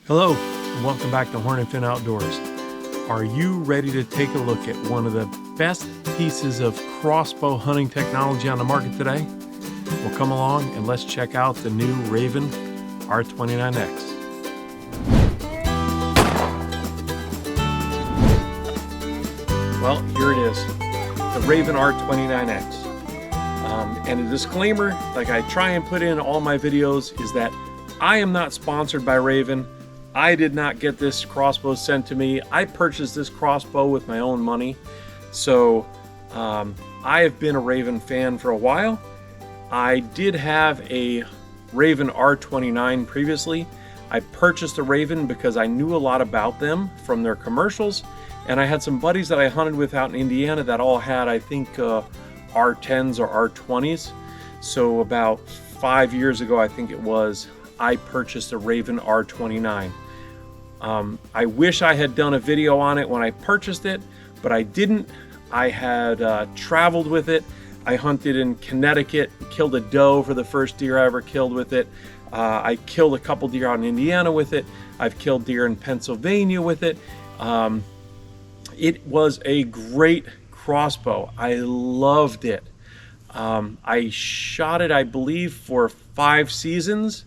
Hello, and welcome back to nFinOutdoors. Are you ready to take a look at one of the best pieces of crossbow hunting technology on the market today? Well, come along and let's check out the new Ravin R-29X. Well, here it is, the Ravin R-29X. And a disclaimer, like I try and put in all my videos, is that I am not sponsored by Ravin. I did not get this crossbow sent to me. I purchased this crossbow with my own money. So I have been a Ravin fan for a while. I did have a Ravin R-29 previously. I purchased a Ravin because I knew a lot about them from their commercials. And I had some buddies that I hunted with out in Indiana that all had, I think, R10s or R20s. So about 5 years ago, I think it was, I purchased a Ravin R-29. I wish I had done a video on it when I purchased it, but I didn't. I had traveled with it. I hunted in Connecticut, killed a doe for the first deer I ever killed with it. I killed a couple deer out in Indiana with it. I've killed deer in Pennsylvania with it. It was a great crossbow. I loved it. I shot it, I believe, for 5 seasons.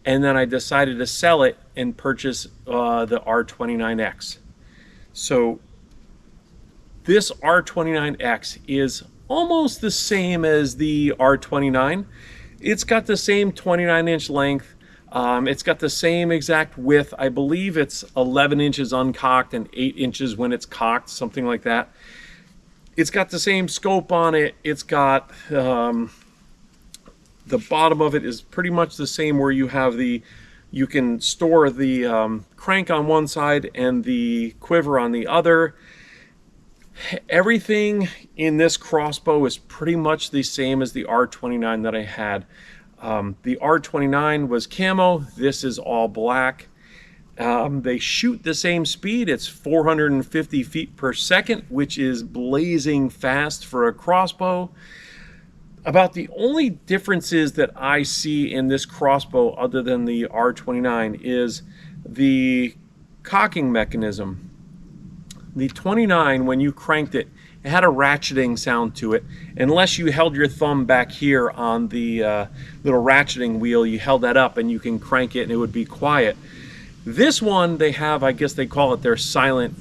And then I decided to sell it and purchase the R-29X. So this R-29X is almost the same as the R-29. It's got the same 29-inch length. It's got the same exact width. I believe it's 11 inches uncocked and 8 inches when it's cocked, something like that. It's got the same scope on it. It's got... the bottom of it is pretty much the same, where you have you can store the crank on one side and the quiver on the other. Everything in this crossbow is pretty much the same as the R-29 that I had. The R-29 was camo. This is all black. They shoot the same speed. It's 450 feet per second, which is blazing fast for a crossbow. About the only differences that I see in this crossbow other than the R-29 is the cocking mechanism. The 29, when you cranked it, it had a ratcheting sound to it. Unless you held your thumb back here on the little ratcheting wheel, you held that up and you can crank it and it would be quiet. This one, they have, I guess they call it their silent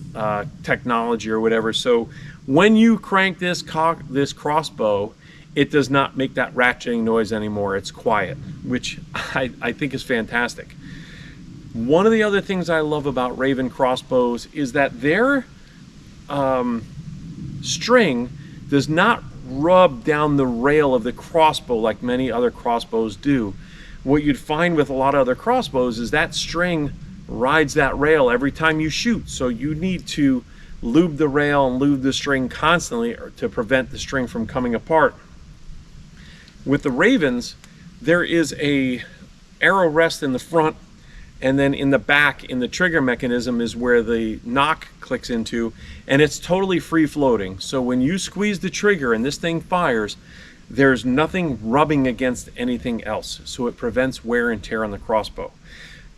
technology or whatever. So when you crank this crossbow, it does not make that ratcheting noise anymore. It's quiet, which I think is fantastic. One of the other things I love about Ravin crossbows is that their string does not rub down the rail of the crossbow like many other crossbows do. What you'd find with a lot of other crossbows is that string rides that rail every time you shoot. So you need to lube the rail and lube the string constantly to prevent the string from coming apart. With the Ravins, there is a arrow rest in the front, and then in the back, in the trigger mechanism, is where the knock clicks into, and it's totally free floating. So when you squeeze the trigger and this thing fires, there's nothing rubbing against anything else, so it prevents wear and tear on the crossbow.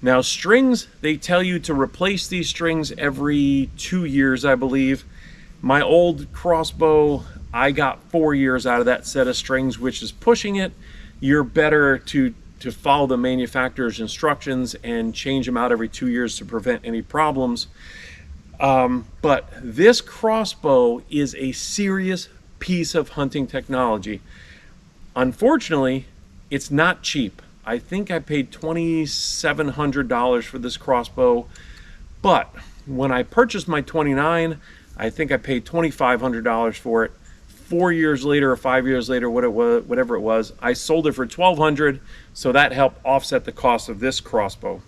Now strings, they tell you to replace these strings every 2 years, I believe. My old crossbow, I got 4 years out of that set of strings, which is pushing it. You're better to follow the manufacturer's instructions and change them out every 2 years to prevent any problems. But this crossbow is a serious piece of hunting technology. Unfortunately, it's not cheap. I think I paid $2,700 for this crossbow, but when I purchased my 29, I think I paid $2,500 for it. 4 years later or 5 years later, whatever it was, I sold it for $1,200, so that helped offset the cost of this crossbow.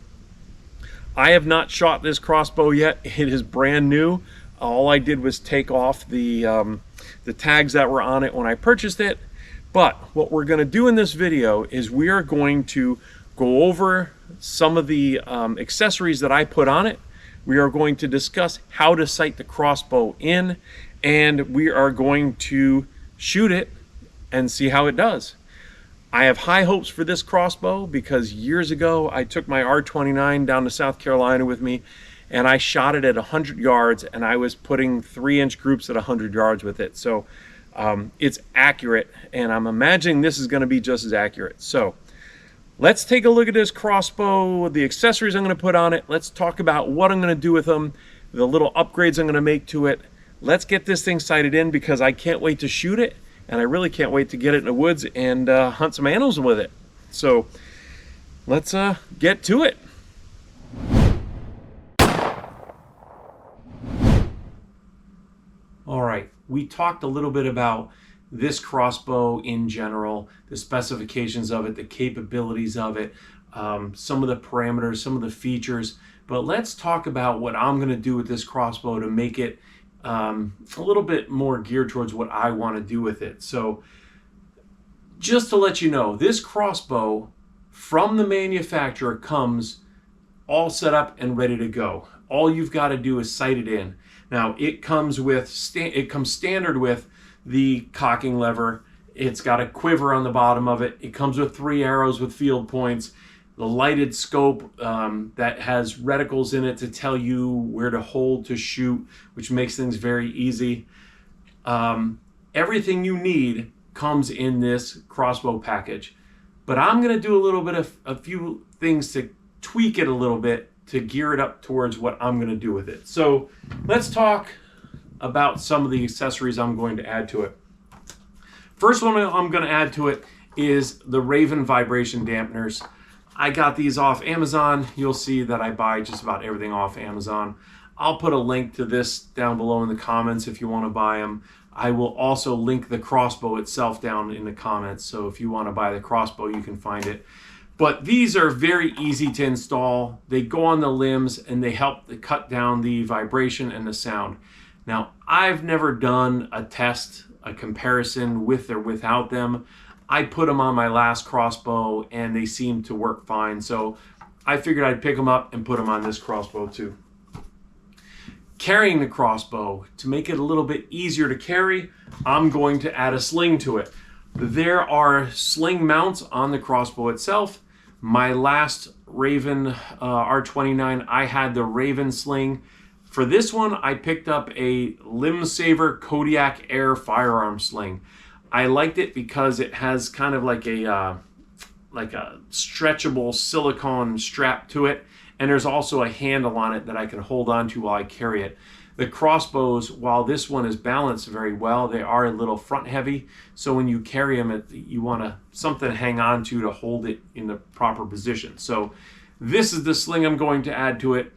I have not shot this crossbow yet. It is brand new. All I did was take off the tags that were on it when I purchased it. But what we're going to do in this video is we are going to go over some of the accessories that I put on it. We are going to discuss how to sight the crossbow in, and we are going to shoot it and see how it does. I have high hopes for this crossbow because years ago I took my R-29 down to South Carolina with me and I shot it at 100 yards and I was putting 3-inch groups at 100 yards with it. So it's accurate, and I'm imagining this is going to be just as accurate. So let's take a look at this crossbow, the accessories I'm going to put on it. Let's talk about what I'm going to do with them, the little upgrades I'm going to make to it. Let's get this thing sighted in because I can't wait to shoot it, and I really can't wait to get it in the woods and hunt some animals with it. So let's get to it. All right, we talked a little bit about this crossbow in general, the specifications of it, the capabilities of it, some of the parameters, some of the features. But let's talk about what I'm going to do with this crossbow to make it a little bit more geared towards what I want to do with it. So just to let you know, this crossbow from the manufacturer comes all set up and ready to go. All you've got to do is sight it in. Now it comes with it comes standard with the cocking lever. It's got a quiver on the bottom of it. It comes with 3 arrows with field points, the lighted scope that has reticles in it to tell you where to hold to shoot, which makes things very easy. Everything you need comes in this crossbow package, but I'm going to do a little bit of a few things to tweak it a little bit to gear it up towards what I'm going to do with it. So let's talk about some of the accessories I'm going to add to it. First one I'm going to add to it is the Ravin vibration dampeners. I got these off Amazon. You'll see that I buy just about everything off Amazon. I'll put a link to this down below in the comments if you want to buy them. I will also link the crossbow itself down in the comments, so if you want to buy the crossbow, you can find it. But these are very easy to install. They go on the limbs and they help to cut down the vibration and the sound. Now, I've never done a test, a comparison with or without them. I put them on my last crossbow and they seem to work fine. So I figured I'd pick them up and put them on this crossbow too. Carrying the crossbow, to make it a little bit easier to carry, I'm going to add a sling to it. There are sling mounts on the crossbow itself. My last Ravin R-29, I had the Ravin sling. For this one, I picked up a Limb Saver Kodiak Air firearm sling. I liked it because it has kind of like a stretchable silicone strap to it, and there's also a handle on it that I can hold on to while I carry it. The crossbows, while this one is balanced very well, they are a little front heavy. So when you carry them, you want something to hang on to hold it in the proper position. So this is the sling I'm going to add to it.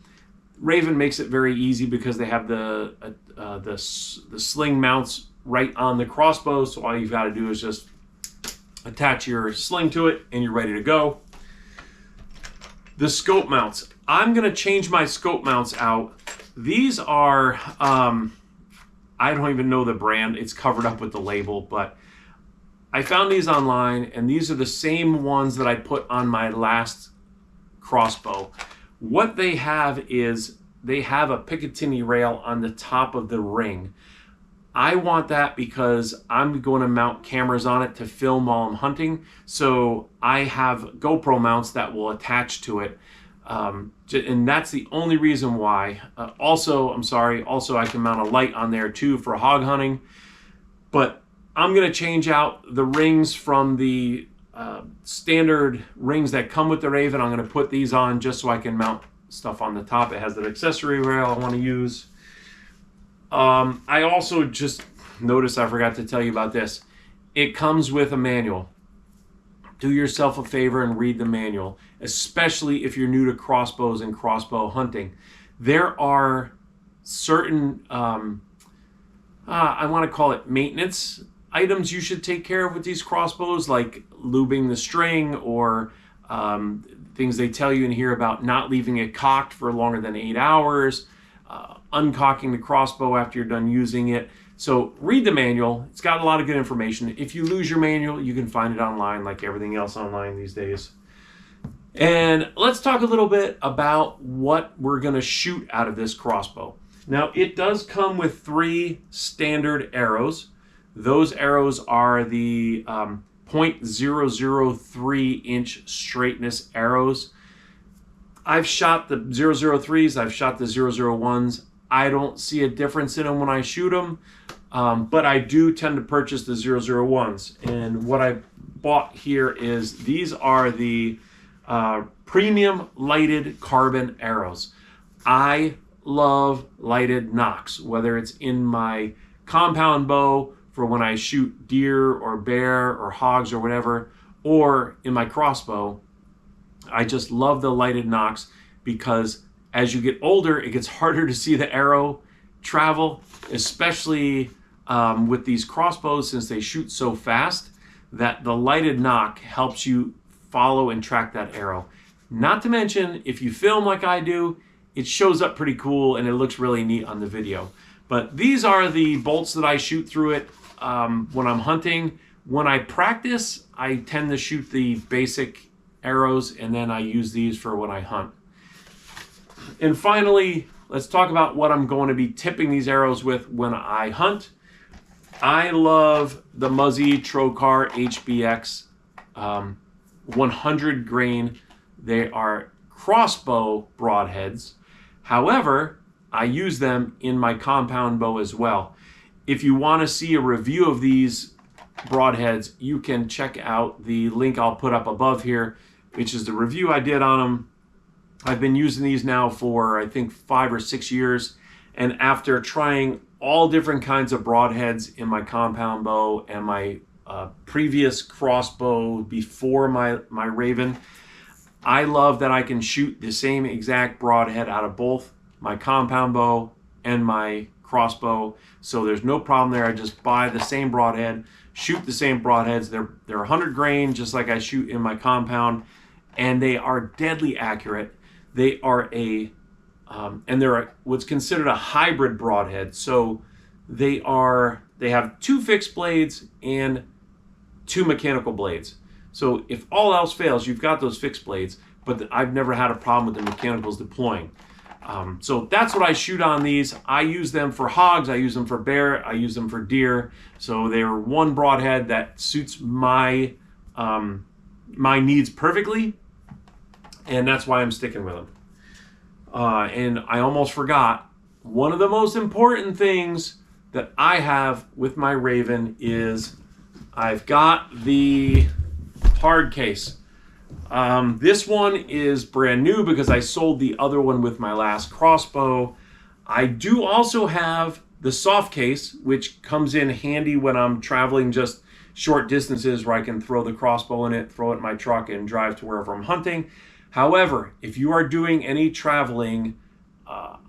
Ravin makes it very easy because they have the sling mounts right on the crossbow. So all you've got to do is just attach your sling to it and you're ready to go. The scope mounts. I'm going to change my scope mounts out. These are, I don't even know the brand. It's covered up with the label, but I found these online, and these are the same ones that I put on my last crossbow. What they have is they have a Picatinny rail on the top of the ring. I want that because I'm going to mount cameras on it to film while I'm hunting. So I have GoPro mounts that will attach to it. And that's the only reason why. Also I can mount a light on there too for hog hunting. But I'm going to change out the rings from the standard rings that come with the Ravin. I'm going to put these on just so I can mount stuff on the top. It has that accessory rail I want to use. I also just noticed, I forgot to tell you about this. It comes with a manual. Do yourself a favor and read the manual, especially if you're new to crossbows and crossbow hunting. There are certain, I want to call it maintenance items you should take care of with these crossbows, like lubing the string or things they tell you in here about not leaving it cocked for longer than 8 hours, uncocking the crossbow after you're done using it. So read the manual. It's got a lot of good information. If you lose your manual, you can find it online like everything else online these days. And let's talk a little bit about what we're going to shoot out of this crossbow. Now, it does come with 3 standard arrows. Those arrows are the .003 inch straightness arrows. I've shot the 003s, I've shot the 001s. I don't see a difference in them when I shoot them, but I do tend to purchase the 001s. And what I bought here is, these are the premium lighted carbon arrows. I love lighted nocks, whether it's in my compound bow for when I shoot deer or bear or hogs or whatever, or in my crossbow. I just love the lighted nocks because as you get older, it gets harder to see the arrow travel, especially with these crossbows, since they shoot so fast, that the lighted nock helps you follow and track that arrow. Not to mention, if you film like I do, it shows up pretty cool and it looks really neat on the video. But these are the bolts that I shoot through it when I'm hunting. When I practice, I tend to shoot the basic arrows, and then I use these for when I hunt. And finally, let's talk about what I'm going to be tipping these arrows with when I hunt. I love the Muzzy Trocar HBX 100 grain. They are crossbow broadheads. However, I use them in my compound bow as well. If you want to see a review of these broadheads, you can check out the link I'll put up above here, which is the review I did on them. I've been using these now for, I think, 5 or 6 years. And after trying all different kinds of broadheads in my compound bow and my previous crossbow before my Ravin, I love that I can shoot the same exact broadhead out of both my compound bow and my crossbow. So there's no problem there. I just buy the same broadhead, shoot the same broadheads. They're 100 grain, just like I shoot in my compound, and they are deadly accurate. They are and they're what's considered a hybrid broadhead. So they have 2 fixed blades and 2 mechanical blades. So if all else fails, you've got those fixed blades, but I've never had a problem with the mechanicals deploying. So that's what I shoot on these. I use them for hogs, I use them for bear, I use them for deer. So they're one broadhead that suits my needs perfectly, and that's why I'm sticking with them. And I almost forgot, one of the most important things that I have with my Ravin is I've got the hard case. This one is brand new because I sold the other one with my last crossbow. I do also have the soft case, which comes in handy when I'm traveling just short distances where I can throw the crossbow in it, throw it in my truck, and drive to wherever I'm hunting. However, if you are doing any traveling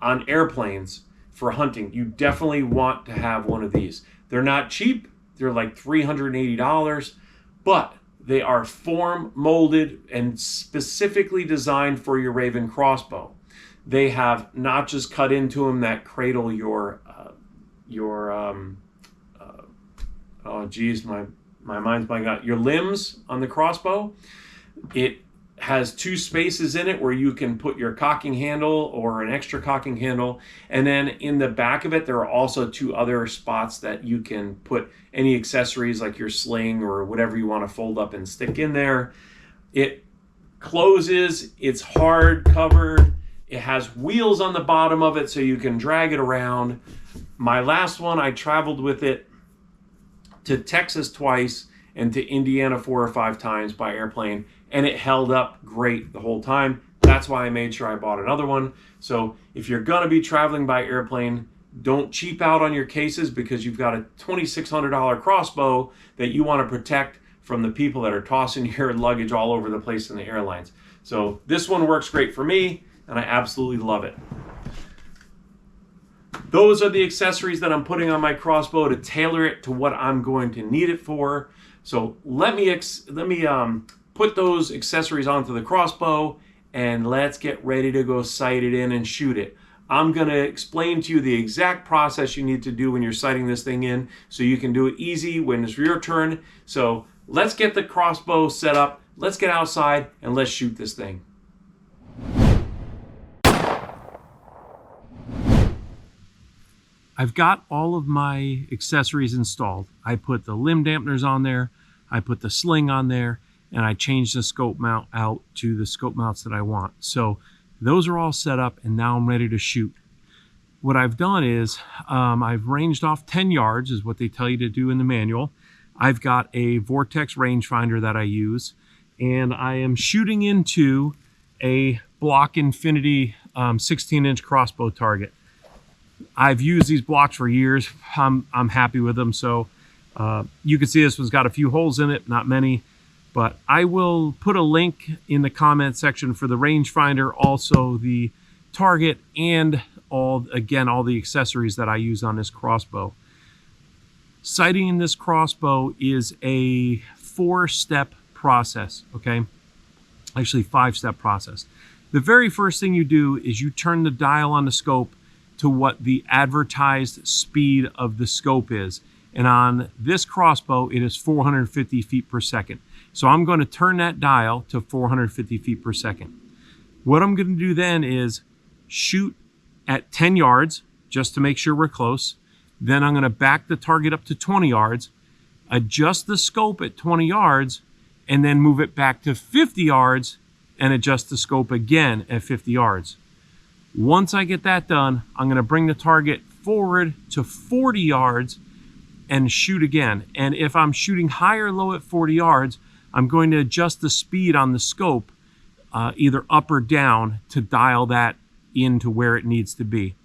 on airplanes for hunting, you definitely want to have one of these. They're not cheap. They're like $380, but they are form molded and specifically designed for your Ravin crossbow. They have notches cut into them that cradle your oh geez, my mind's blanking out, your limbs on the crossbow. It has 2 spaces in it where you can put your cocking handle or an extra cocking handle, and then in the back of it there are also 2 other spots that you can put any accessories like your sling or whatever you want to fold up and stick in there. It closes, it's hard covered, it has wheels on the bottom of it so you can drag it around. My last one, I traveled with it to Texas twice and to Indiana 4 or 5 times by airplane, and it held up great the whole time. That's why I made sure I bought another one. So if you're gonna be traveling by airplane, don't cheap out on your cases, because you've got a $2,600 crossbow that you want to protect from the people that are tossing your luggage all over the place in the airlines. So this one works great for me, and I absolutely love it. Those are the accessories that I'm putting on my crossbow to tailor it to what I'm going to need it for. So let me put those accessories onto the crossbow, and let's get ready to go sight it in and shoot it. I'm going to explain to you the exact process you need to do when you're sighting this thing in, so you can do it easy when it's your turn. So let's get the crossbow set up, let's get outside, and let's shoot this thing. I've got all of my accessories installed. I put the limb dampeners on there. I put the sling on there, and I changed the scope mount out to the scope mounts that I want. So those are all set up, and now I'm ready to shoot. What I've done is I've ranged off 10 yards is what they tell you to do in the manual. I've got a Vortex rangefinder that I use, and I am shooting into a Block Infinity 16-inch crossbow target. I've used these blocks for years. I'm happy with them. So you can see this one's got a few holes in it, not many, but I will put a link in the comment section for the rangefinder, also the target, and all the accessories that I use on this crossbow. Sighting in this crossbow is a 4-step process, okay? Actually 5-step process. The very first thing you do is you turn the dial on the scope to what the advertised speed of the scope is. And on this crossbow, it is 450 feet per second. So I'm going to turn that dial to 450 feet per second. What I'm going to do then is shoot at 10 yards, just to make sure we're close. Then I'm going to back the target up to 20 yards, adjust the scope at 20 yards, and then move it back to 50 yards and adjust the scope again at 50 yards. Once I get that done, I'm going to bring the target forward to 40 yards and shoot again. And if I'm shooting high or low at 40 yards, I'm going to adjust the speed on the scope either up or down to dial that into where it needs to be.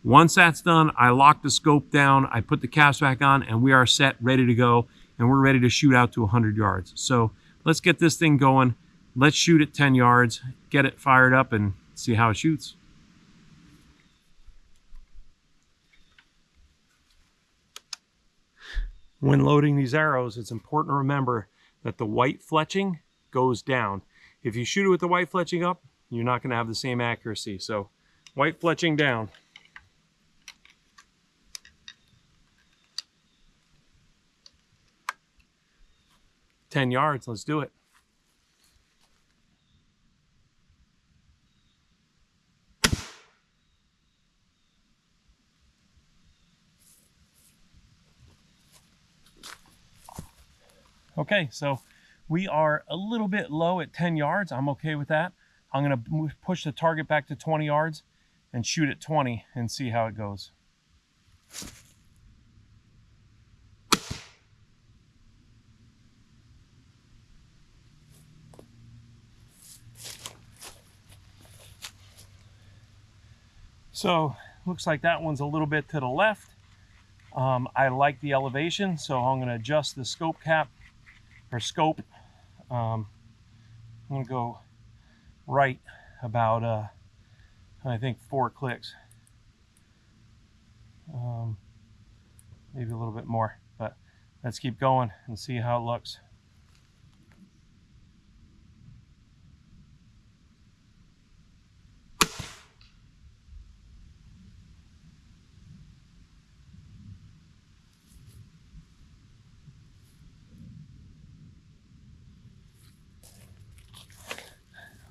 Once that's done, I lock the scope down, I put the caps back on, and we are set, ready to go, and we're ready to shoot out to 100 yards. So let's get this thing going. Let's shoot at 10 yards, get it fired up, and see how it shoots. When loading these arrows, it's important to remember that the white fletching goes down. If you shoot it with the white fletching up, you're not going to have the same accuracy. So white fletching down. "10 yards, let's do it." Okay, so we are a little bit low at 10 yards. I'm okay with that. I'm going to push the target back to 20 yards and shoot at 20 and see how it goes. So looks like that one's a little bit to the left. I like the elevation, so I'm going to adjust the scope cap or scope. I'm going to go right about I think 4 clicks, maybe a little bit more, but let's keep going and see how it looks.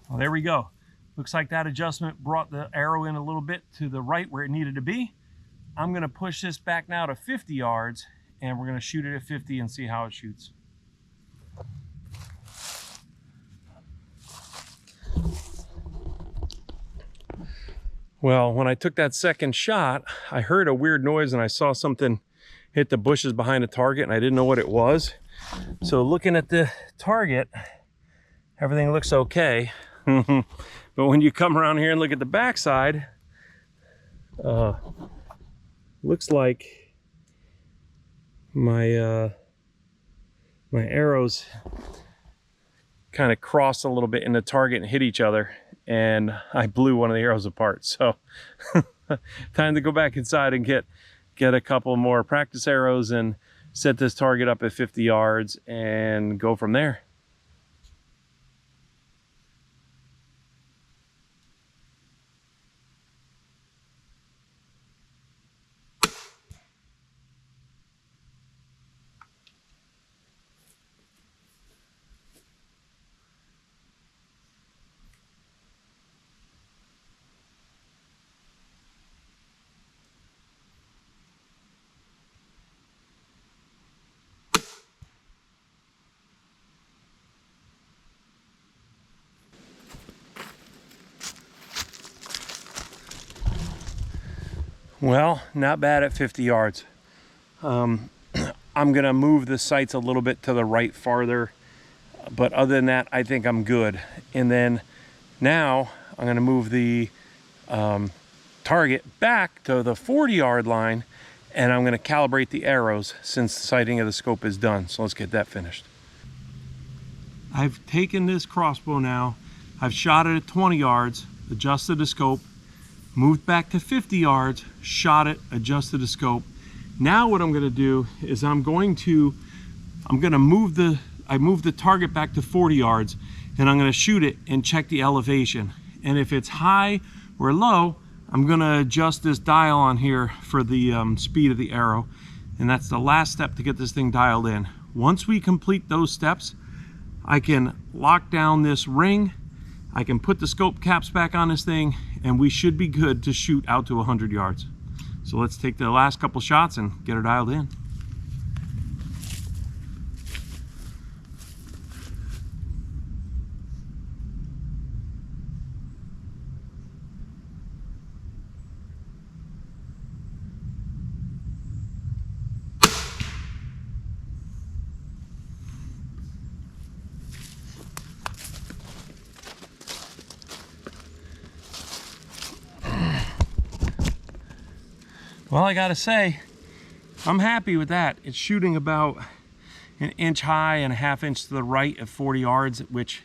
Well, there we go. Looks like that adjustment brought the arrow in a little bit to the right where it needed to be. I'm going to push this back now to 50 yards, and we're going to shoot it at 50 and see how it shoots. Well, when I took that second shot, I heard a weird noise and I saw something hit the bushes behind the target, and I didn't know what it was. So looking at the target, everything looks okay. But when you come around here and look at the backside, looks like my my arrows kind of crossed a little bit in the target and hit each other, and I blew one of the arrows apart. So time to go back inside and get a couple more practice arrows and set this target up at 50 yards and go from there. Well, not bad at 50 yards. I'm gonna move the sights a little bit to the right farther, but other than that, I think I'm good. And then now I'm gonna move the target back to the 40-yard line, and I'm gonna calibrate the arrows since the sighting of the scope is done. So let's get that finished. I've taken this crossbow now, I've shot it at 20 yards, adjusted the scope, moved back to 50 yards, shot it, adjusted the scope. Now what I'm gonna do is I move the target back to 40 yards, and I'm gonna shoot it and check the elevation. And if it's high or low, I'm gonna adjust this dial on here for the speed of the arrow. And that's the last step to get this thing dialed in. Once we complete those steps, I can lock down this ring, I can put the scope caps back on this thing, and we should be good to shoot out to 100 yards. So let's take the last couple shots and get her dialed in. Well, I gotta say, I'm happy with that. It's shooting about an inch high and a half inch to the right at 40 yards, which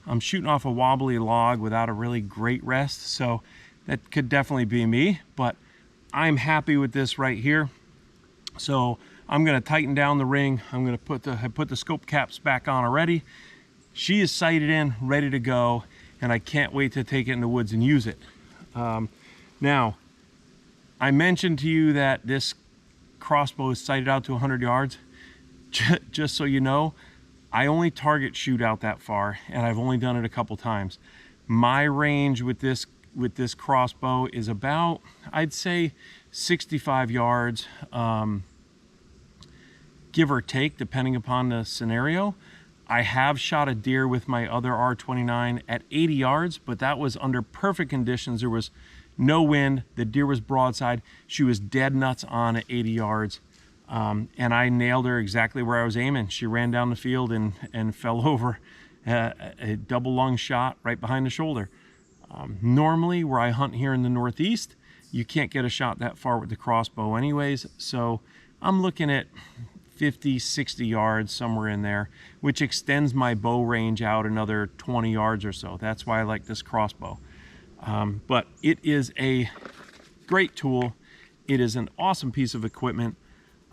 I'm shooting off a wobbly log without a really great rest. So that could definitely be me, but I'm happy with this right here. So I'm gonna tighten down the ring. I'm gonna put the scope caps back on already. She is sighted in, ready to go, and I can't wait to take it in the woods and use it. Now, I mentioned to you that this crossbow is sighted out to 100 yards. Just so you know, I only target shoot out that far, and I've only done it a couple times. My range with this crossbow is about, I'd say, 65 yards, give or take, depending upon the scenario. I have shot a deer with my other R-29 at 80 yards, but that was under perfect conditions. There was no wind, the deer was broadside, she was dead nuts on at 80 yards, and I nailed her exactly where I was aiming. She ran down the field and fell over a double lung shot right behind the shoulder. Normally, where I hunt here in the Northeast, you can't get a shot that far with the crossbow anyways, so I'm looking at 50, 60 yards, somewhere in there, which extends my bow range out another 20 yards or so. That's why I like this crossbow. But it is a great tool. It is an awesome piece of equipment.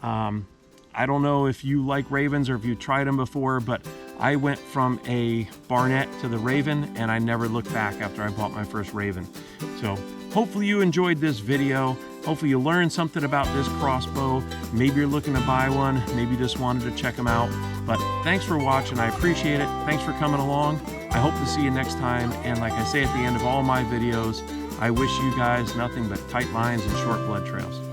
I don't know if you like Ravens or if you tried them before, but I went from a Barnett to the Raven, and I never looked back after I bought my first Raven. So hopefully you enjoyed this video. Hopefully you learned something about this crossbow. Maybe you're looking to buy one. Maybe you just wanted to check them out. But thanks for watching. I appreciate it. Thanks for coming along. I hope to see you next time. And like I say at the end of all my videos, I wish you guys nothing but tight lines and short blood trails.